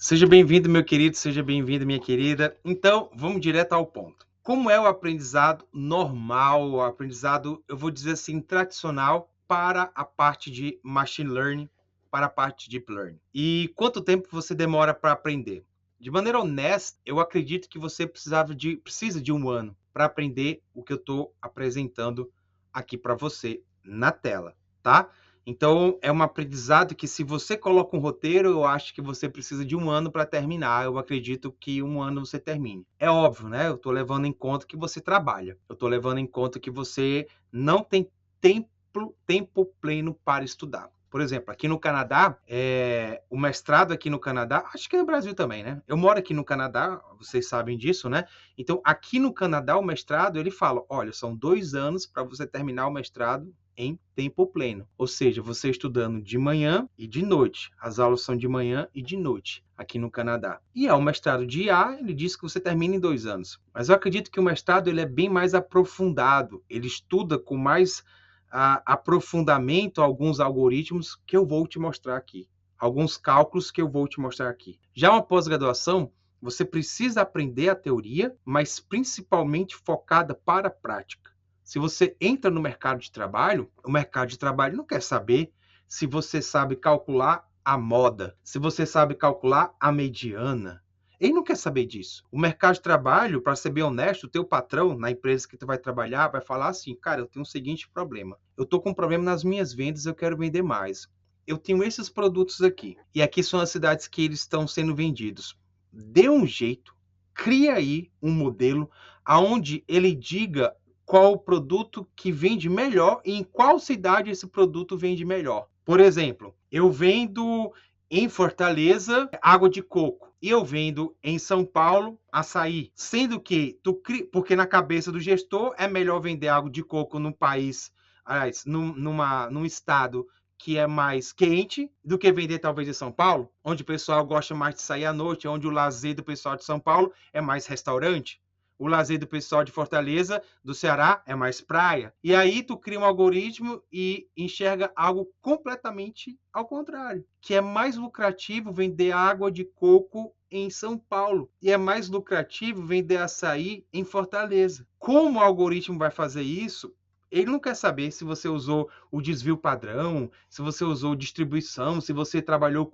Seja bem-vindo, meu querido, seja bem-vinda, minha querida. Então, vamos direto ao ponto. Como é o aprendizado normal, o aprendizado, eu vou dizer assim, tradicional para a parte de machine learning, para a parte de deep learning? E quanto tempo você demora para aprender? De maneira honesta, eu acredito que você precisa de 1 ano para aprender o que eu estou apresentando aqui para você na tela, tá? Então, é um aprendizado que, se você coloca um roteiro, eu acho que você precisa de 1 ano para terminar. Eu acredito que 1 ano você termine. É óbvio, né? Eu estou levando em conta que você trabalha. Eu estou levando em conta que você não tem tempo pleno para estudar. Por exemplo, aqui no Canadá, o mestrado aqui no Canadá, acho que é no Brasil também, né? Eu moro aqui no Canadá, vocês sabem disso, né? Então, aqui no Canadá, o mestrado, ele fala, olha, são 2 anos para você terminar o mestrado em tempo pleno, ou seja, você estudando de manhã e de noite. As aulas são de manhã e de noite aqui no Canadá. E o mestrado de IA, ele diz que você termina em 2 anos. Mas eu acredito que o mestrado ele é bem mais aprofundado, ele estuda com mais aprofundamento alguns algoritmos que eu vou te mostrar aqui, alguns cálculos que eu vou te mostrar aqui. Já uma pós-graduação, você precisa aprender a teoria, mas principalmente focada para a prática. Se você entra no mercado de trabalho, o mercado de trabalho não quer saber se você sabe calcular a moda, se você sabe calcular a mediana. Ele não quer saber disso. O mercado de trabalho, para ser bem honesto, o teu patrão na empresa que tu vai trabalhar vai falar assim, cara, eu tenho o seguinte problema. Eu estou com um problema nas minhas vendas, eu quero vender mais. Eu tenho esses produtos aqui. E aqui são as cidades que eles estão sendo vendidos. Dê um jeito, cria aí um modelo aonde ele diga qual o produto que vende melhor e em qual cidade esse produto vende melhor. Por exemplo, eu vendo em Fortaleza água de coco e eu vendo em São Paulo açaí, sendo que porque na cabeça do gestor é melhor vender água de coco num país, aliás, num estado que é mais quente do que vender talvez em São Paulo, onde o pessoal gosta mais de sair à noite, onde o lazer do pessoal de São Paulo é mais restaurante. O lazer do pessoal de Fortaleza, do Ceará, é mais praia. E aí tu cria um algoritmo e enxerga algo completamente ao contrário, que é mais lucrativo vender água de coco em São Paulo e é mais lucrativo vender açaí em Fortaleza. Como o algoritmo vai fazer isso? Ele não quer saber se você usou o desvio padrão, se você usou distribuição, se você trabalhou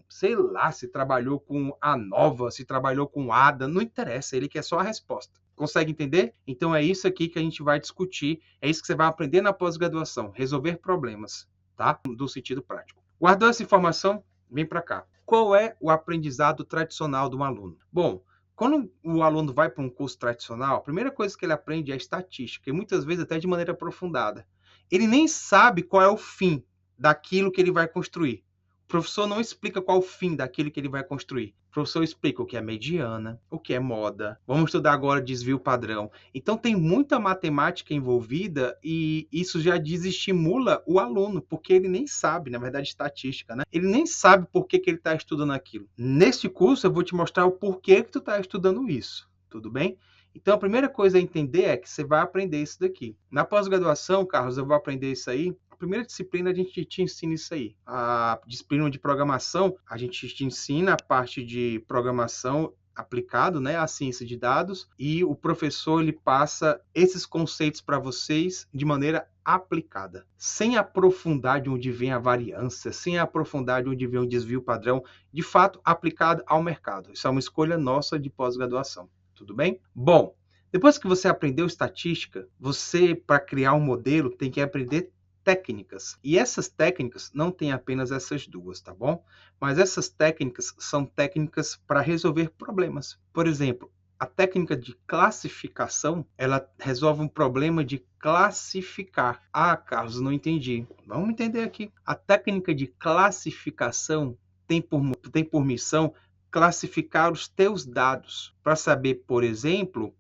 sei lá, se trabalhou com a nova, se trabalhou com ADA, não interessa, ele quer só a resposta. Consegue entender? Então é isso aqui que a gente vai discutir, é isso que você vai aprender na pós-graduação, resolver problemas, tá? Do sentido prático. Guardou essa informação? Vem para cá. Qual é o aprendizado tradicional de um aluno? Bom, quando o aluno vai para um curso tradicional, a primeira coisa que ele aprende é estatística, e muitas vezes até de maneira aprofundada. Ele nem sabe qual é o fim daquilo que ele vai construir. O professor não explica qual o fim daquilo que ele vai construir. O professor explica o que é mediana, o que é moda. Vamos estudar agora desvio padrão. Então tem muita matemática envolvida e isso já desestimula o aluno, porque ele nem sabe, na verdade, estatística, né? Ele nem sabe por que ele está estudando aquilo. Neste curso eu vou te mostrar o porquê que tu está estudando isso. Tudo bem? Então, a primeira coisa a entender é que você vai aprender isso daqui. Na pós-graduação, Carlos, eu vou aprender isso aí. A primeira disciplina a gente te ensina isso aí. A disciplina de programação, a gente te ensina a parte de programação aplicado, né, à ciência de dados, e o professor ele passa esses conceitos para vocês de maneira aplicada, sem aprofundar de onde vem a variância, sem aprofundar de onde vem o desvio padrão, de fato aplicado ao mercado. Isso é uma escolha nossa de pós-graduação. Tudo bem? Bom, depois que você aprendeu estatística, você, para criar um modelo, tem que aprender técnicas. E essas técnicas não tem apenas essas duas, tá bom? Mas essas técnicas são técnicas para resolver problemas. Por exemplo, a técnica de classificação, ela resolve um problema de classificar. Ah, Carlos, não entendi. Vamos entender aqui. A técnica de classificação tem por missão classificar os teus dados para saber, por exemplo,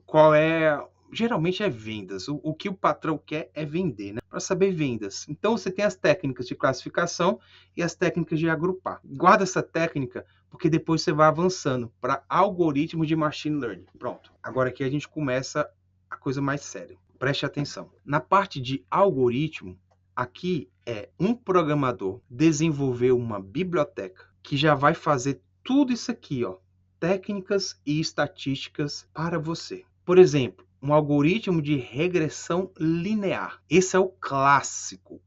qual é. Geralmente é vendas. O que o patrão quer é vender, né? Para saber vendas. Então você tem as técnicas de classificação e as técnicas de agrupar. Guarda essa técnica, porque depois você vai avançando para algoritmos de machine learning. Pronto. Agora aqui a gente começa a coisa mais séria. Preste atenção. Na parte de algoritmo, aqui é um programador desenvolver uma biblioteca que já vai fazer tudo isso aqui, ó, técnicas e estatísticas para você. Por exemplo, um algoritmo de regressão linear. Esse é o clássico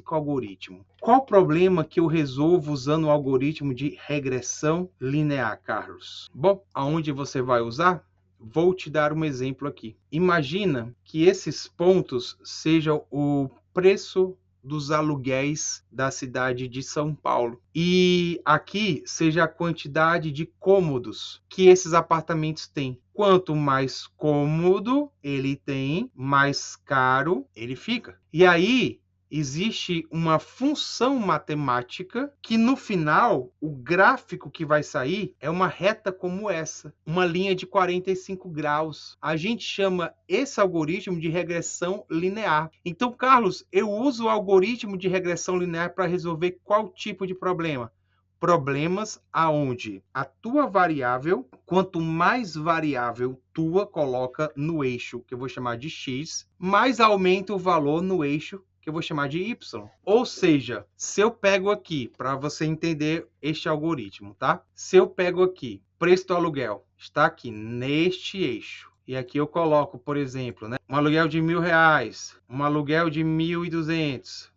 algoritmo. Qual o problema que eu resolvo usando o algoritmo de regressão linear, Carlos? Bom, aonde você vai usar? Vou te dar um exemplo aqui. Imagina que esses pontos sejam o preço dos aluguéis da cidade de São Paulo. E aqui seja a quantidade de cômodos que esses apartamentos têm. Quanto mais cômodo ele tem, mais caro ele fica. E aí existe uma função matemática que no final o gráfico que vai sair é uma reta como essa, uma linha de 45 graus. A gente chama esse algoritmo de regressão linear. Então, Carlos, eu uso o algoritmo de regressão linear para resolver qual tipo de problema? Problemas aonde a tua variável, quanto mais variável tua coloca no eixo, que eu vou chamar de x, mais aumenta o valor no eixo que eu vou chamar de y. Ou seja, se eu pego aqui, para você entender este algoritmo, tá? Se eu pego aqui, preço do aluguel, está aqui neste eixo. E aqui eu coloco, por exemplo, né, um aluguel de R$1.000, um aluguel de 1.200,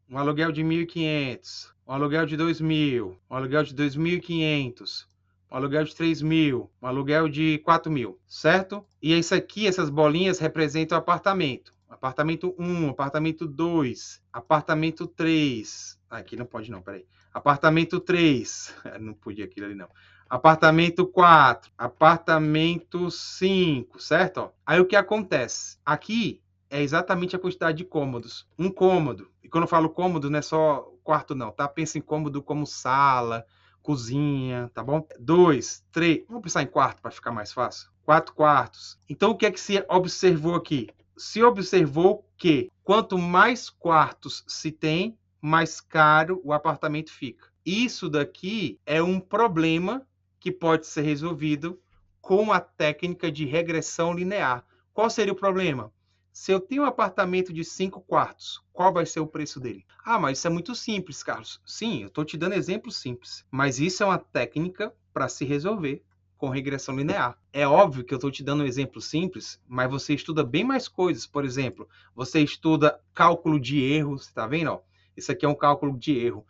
um aluguel de 1.500, um aluguel de 2.000, um aluguel de 2.500, um aluguel de 3.000, um aluguel de 4.000, certo? E isso aqui, essas bolinhas representam o apartamento. Apartamento 1, apartamento 2, apartamento 3. Aqui não pode não, peraí. Apartamento 3. Não podia aquilo ali não. Apartamento 4, apartamento 5, certo? Ó, aí o que acontece? Aqui é exatamente a quantidade de cômodos. Um cômodo. E quando eu falo cômodo, não é só quarto não, tá? Pensa em cômodo como sala, cozinha, tá bom? 2, 3. Vamos pensar em quarto para ficar mais fácil. 4 quartos. Então, o que é que se observou aqui? Se observou que quanto mais quartos se tem, mais caro o apartamento fica. Isso daqui é um problema que pode ser resolvido com a técnica de regressão linear. Qual seria o problema? Se eu tenho um apartamento de 5 quartos, qual vai ser o preço dele? Ah, mas isso é muito simples, Carlos. Sim, eu estou te dando exemplos simples. Mas isso é uma técnica para se resolver com regressão linear. É óbvio que eu estou te dando um exemplo simples, mas você estuda bem mais coisas. Por exemplo, você estuda cálculo de erro, você está vendo? Ó, isso aqui é um cálculo de erro.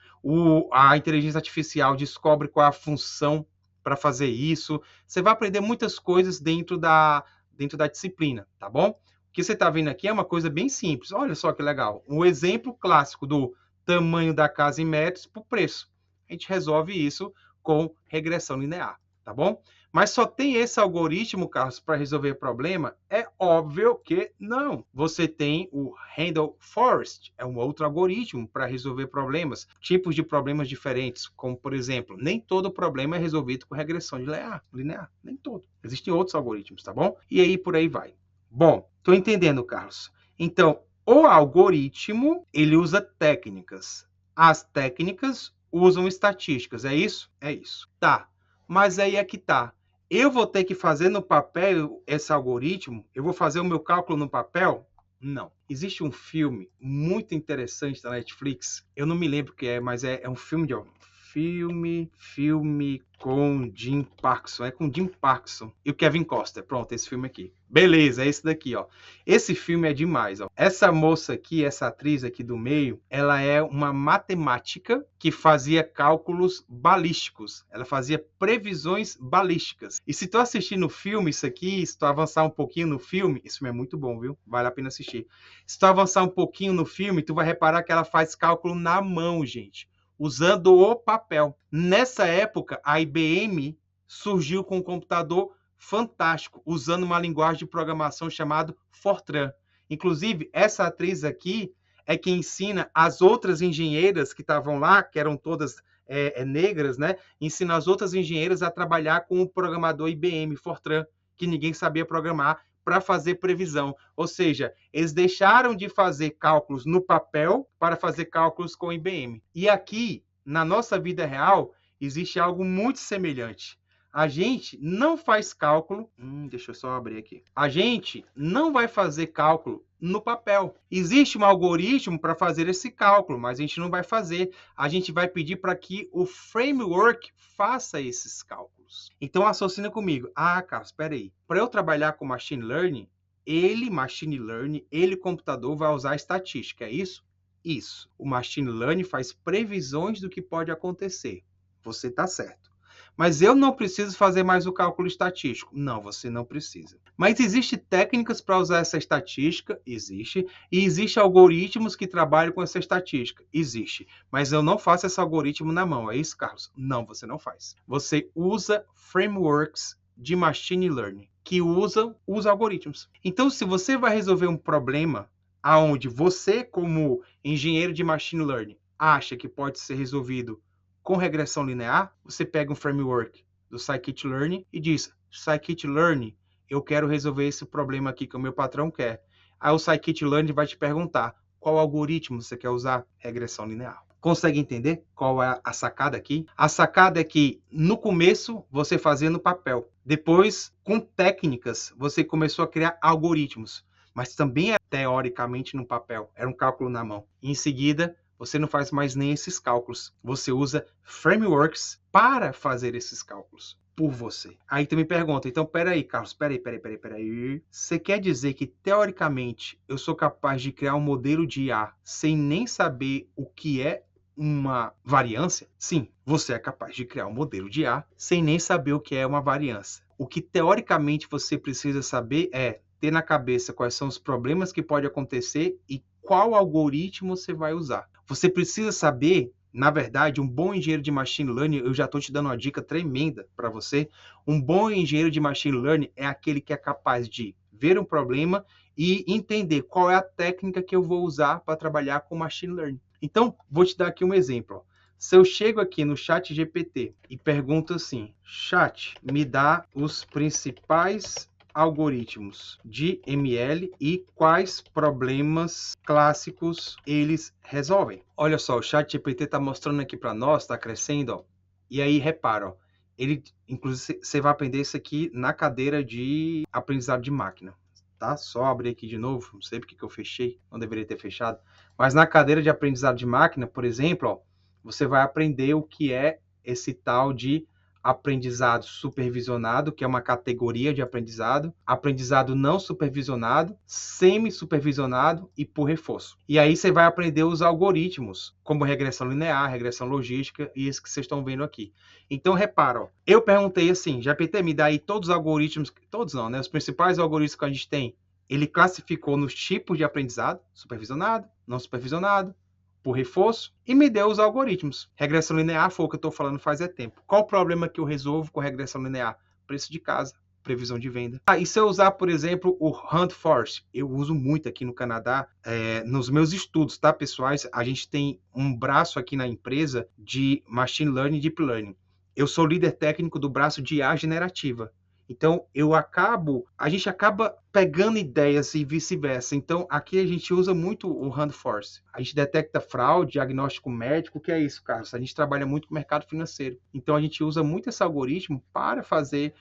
A inteligência artificial descobre qual é a função para fazer isso. Você vai aprender muitas coisas dentro da disciplina, tá bom? O que você está vendo aqui é uma coisa bem simples. Olha só que legal. Um exemplo clássico do tamanho da casa em metros por preço. A gente resolve isso com regressão linear, tá bom? Mas só tem esse algoritmo, Carlos, para resolver o problema? É óbvio que não. Você tem o Randall Forest, é um outro algoritmo para resolver problemas, tipos de problemas diferentes, como, por exemplo, nem todo problema é resolvido com regressão linear, nem todo. Existem outros algoritmos, tá bom? E aí, por aí vai. Bom, estou entendendo, Carlos. Então, o algoritmo, ele usa técnicas. As técnicas usam estatísticas, é isso? É isso. Tá, mas aí é que tá. Eu vou ter que fazer no papel esse algoritmo? Eu vou fazer o meu cálculo no papel? Não. Existe um filme muito interessante da Netflix. Eu não me lembro o que é, mas é um filme de... Filme com Jim Paxson. É com Jim Paxson e o Kevin Costner. Pronto, esse filme aqui. Beleza, é esse daqui, ó. Esse filme é demais, ó. Essa moça aqui, essa atriz aqui do meio, ela é uma matemática que fazia cálculos balísticos. Ela fazia previsões balísticas. E se tu assistir no filme isso aqui, se tu avançar um pouquinho no filme, esse filme é muito bom, viu? Vale a pena assistir. Se tu avançar um pouquinho no filme, tu vai reparar que ela faz cálculo na mão, gente, usando o papel. Nessa época, a IBM surgiu com um computador fantástico, usando uma linguagem de programação chamada Fortran. Inclusive, essa atriz aqui é quem ensina as outras engenheiras que estavam lá, que eram todas negras, né? Ensina as outras engenheiras a trabalhar com o programador IBM Fortran, que ninguém sabia programar, para fazer previsão. Ou seja, eles deixaram de fazer cálculos no papel para fazer cálculos com IBM. E aqui, na nossa vida real, existe algo muito semelhante. A gente não faz cálculo. Deixa eu só abrir aqui. A gente não vai fazer cálculo no papel. Existe um algoritmo para fazer esse cálculo, mas a gente não vai fazer. A gente vai pedir para que o framework faça esses cálculos. Então, associa comigo. Carlos, espera aí. Para eu trabalhar com machine learning, ele, computador, vai usar estatística, é isso? Isso. O machine learning faz previsões do que pode acontecer. Você está certo. Mas eu não preciso fazer mais o cálculo estatístico. Não, você não precisa. Mas existem técnicas para usar essa estatística? Existe. E existem algoritmos que trabalham com essa estatística? Existe. Mas eu não faço esse algoritmo na mão. É isso, Carlos? Não, você não faz. Você usa frameworks de machine learning que usam os algoritmos. Então, se você vai resolver um problema aonde você, como engenheiro de machine learning, acha que pode ser resolvido com regressão linear, você pega um framework do Scikit-learn e diz: Scikit-learn, eu quero resolver esse problema aqui que o meu patrão quer. Aí o Scikit-learn vai te perguntar qual algoritmo você quer usar? Regressão linear. Consegue entender qual é a sacada aqui? A sacada é que no começo você fazia no papel. Depois, com técnicas, você começou a criar algoritmos. Mas também é teoricamente no papel. Era um cálculo na mão. Em seguida, você não faz mais nem esses cálculos. Você usa frameworks para fazer esses cálculos por você. Aí tu me pergunta, então peraí, Carlos, peraí. Você quer dizer que, teoricamente, eu sou capaz de criar um modelo de IA sem nem saber o que é uma variância? Sim, você é capaz de criar um modelo de IA sem nem saber o que é uma variância. O que, teoricamente, você precisa saber é ter na cabeça quais são os problemas que podem acontecer e qual algoritmo você vai usar. Você precisa saber, na verdade, um bom engenheiro de machine learning, eu já estou te dando uma dica tremenda para você, um bom engenheiro de machine learning é aquele que é capaz de ver um problema e entender qual é a técnica que eu vou usar para trabalhar com machine learning. Então, vou te dar aqui um exemplo. Se eu chego aqui no chat GPT e pergunto assim, chat, me dá os principais algoritmos de ML e quais problemas clássicos eles resolvem. Olha só, o ChatGPT está mostrando aqui para nós, está crescendo, ó. E aí, repara, ó, ele, inclusive, você vai aprender isso aqui na cadeira de aprendizado de máquina, tá? Só abrir aqui de novo, não sei porque que eu fechei, não deveria ter fechado. Mas na cadeira de aprendizado de máquina, por exemplo, ó, você vai aprender o que é esse tal de aprendizado supervisionado, que é uma categoria de aprendizado não supervisionado, semi-supervisionado e por reforço. E aí você vai aprender os algoritmos, como regressão linear, regressão logística e isso que vocês estão vendo aqui. Então, repara, ó, eu perguntei assim, GPT, me dá aí todos os algoritmos, todos não, né? Os principais algoritmos que a gente tem. Ele classificou nos tipos de aprendizado, supervisionado, não supervisionado, por reforço, e me deu os algoritmos. Regressão linear foi o que eu estou falando faz tempo. Qual o problema que eu resolvo com regressão linear? Preço de casa, previsão de venda. E se eu usar, por exemplo, o Hunt Force? Eu uso muito aqui no Canadá, nos meus estudos, tá, pessoais? A gente tem um braço aqui na empresa de Machine Learning e Deep Learning. Eu sou líder técnico do braço de IA generativa. Então, a gente acaba pegando ideias e vice-versa. Então, aqui a gente usa muito o Hunt Force. A gente detecta fraude, diagnóstico médico. O que é isso, Carlos? A gente trabalha muito com o mercado financeiro. Então, a gente usa muito esse algoritmo para fazer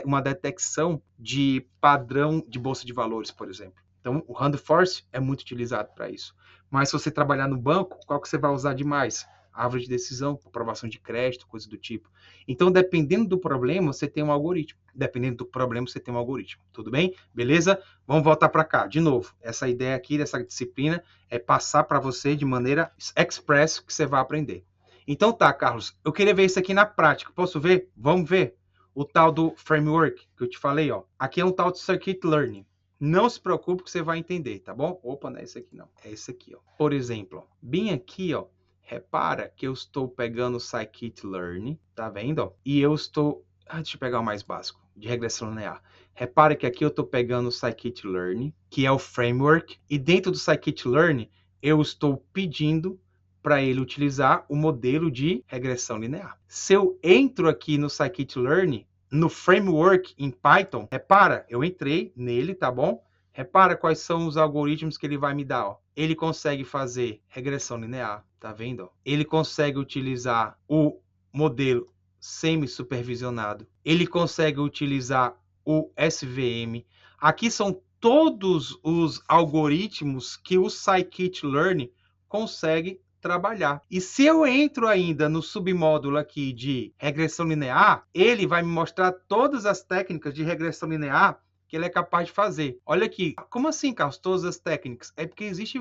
uma detecção de padrão de bolsa de valores, por exemplo. Então, o Hunt Force é muito utilizado para isso. Mas se você trabalhar no banco, qual que você vai usar demais? Árvore de decisão, aprovação de crédito, coisa do tipo. Então, dependendo do problema, você tem um algoritmo. Dependendo do problema, você tem um algoritmo. Tudo bem? Beleza? Vamos voltar para cá. De novo, essa ideia aqui dessa disciplina é passar para você de maneira express que você vai aprender. Então tá, Carlos, eu queria ver isso aqui na prática. Posso ver? Vamos ver o tal do framework que eu te falei, ó. Aqui é um tal de Scikit-learn. Não se preocupe que você vai entender, tá bom? Opa, não é esse aqui não. É esse aqui, ó. Por exemplo, bem aqui, ó. Repara que eu estou pegando o Scikit-learn, tá vendo? Ó? E eu estou... deixa eu pegar o mais básico, de regressão linear. Repara que aqui eu estou pegando o Scikit-learn, que é o framework, e dentro do Scikit-learn eu estou pedindo para ele utilizar o modelo de regressão linear. Se eu entro aqui no Scikit-learn, no framework em Python, repara, eu entrei nele, tá bom? Repara quais são os algoritmos que ele vai me dar, ó. Ele consegue fazer regressão linear, tá vendo? Ele consegue utilizar o modelo semi-supervisionado. Ele consegue utilizar o SVM. Aqui são todos os algoritmos que o Scikit-learn consegue trabalhar. E se eu entro ainda no submódulo aqui de regressão linear, ele vai me mostrar todas as técnicas de regressão linear que ele é capaz de fazer. Olha aqui, como assim, Carlos, todas as técnicas? É porque existe